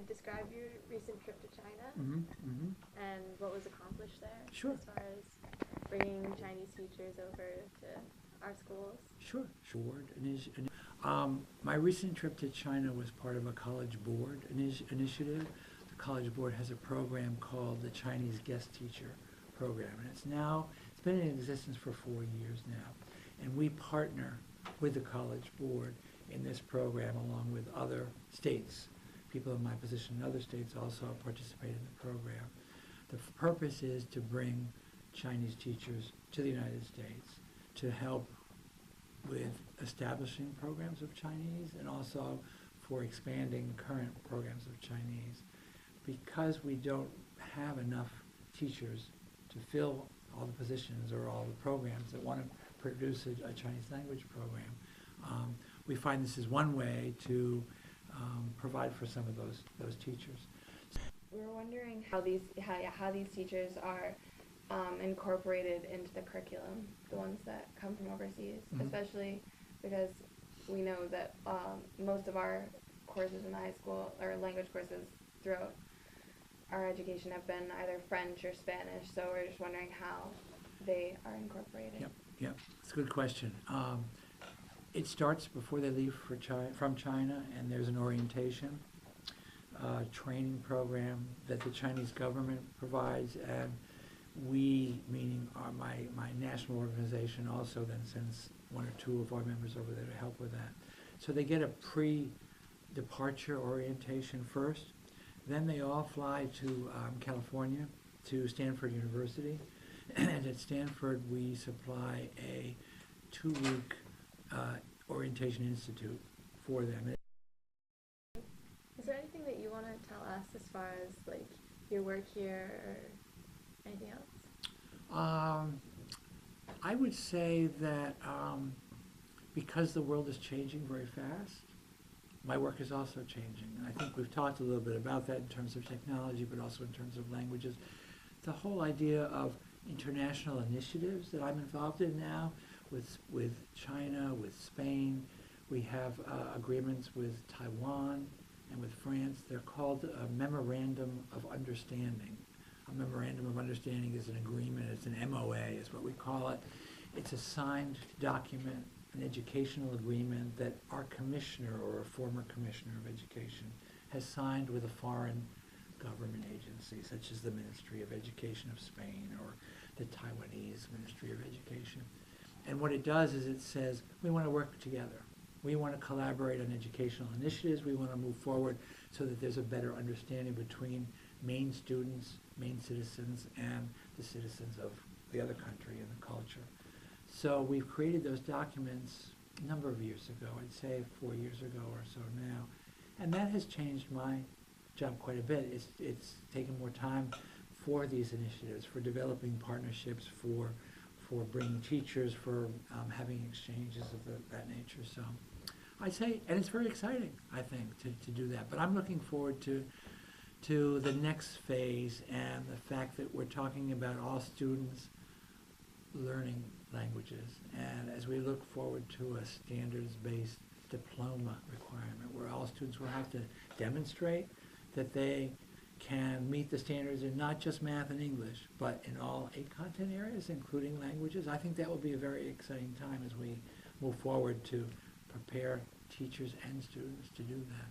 describe your recent trip to China and what was accomplished there? Sure. As far as bringing Chinese teachers over to our schools? Sure. My recent trip to China was part of a college board initiative. The college board has a program called the Chinese Guest Teacher Program, and it's been in existence for 4 years now. And we partner with the college board in this program along with other states. People in my position in other states also participate in the program. The purpose is to bring Chinese teachers to the United States to help with establishing programs of Chinese and also for expanding current programs of Chinese. Because we don't have enough teachers to fill all the positions or all the programs that want to produce a Chinese language program, we find this is one way to provide for some of those teachers. We were wondering how these teachers are incorporated into the curriculum, the ones that come from overseas, especially because we know that most of our courses in high school, or language courses throughout our education, have been either French or Spanish, so we're just wondering how they are incorporated. Yep, it's a good question. It starts before they leave from China, and there's an orientation training program that the Chinese government provides, and we, meaning my national organization, also then sends 1 or 2 of our members over there to help with that. So they get a pre-departure orientation first. Then they all fly to California, to Stanford University. And at Stanford, we supply a 2-week orientation institute for them. Is there anything that you want to tell us as far as like your work here or anything else? I would say that because the world is changing very fast, my work is also changing. And I think we've talked a little bit about that in terms of technology, but also in terms of languages. The whole idea of international initiatives that I'm involved in now with China, with Spain. We have agreements with Taiwan and with France. They're called a Memorandum of Understanding. A Memorandum of Understanding is an agreement. It's an MOA is what we call it. It's a signed document, an educational agreement that our commissioner or a former commissioner of education has signed with a foreign government agency, such as the Ministry of Education of Spain or the Taiwanese Ministry of Education. And what it does is it says, we want to work together. We want to collaborate on educational initiatives. We want to move forward so that there's a better understanding between Maine students, Maine citizens, and the citizens of the other country and the culture. So we've created those documents a number of years ago, I'd say 4 years ago or so now. And that has changed my job quite a bit. It's taken more time for these initiatives, for developing partnerships, for bringing teachers, for having exchanges of that nature. So I'd say, and it's very exciting, I think, to do that. But I'm looking forward to the next phase and the fact that we're talking about all students learning languages. And as we look forward to a standards-based diploma requirement where all students will have to demonstrate that they can meet the standards in not just math and English, but in all 8 content areas, including languages. I think that will be a very exciting time as we move forward to prepare teachers and students to do that.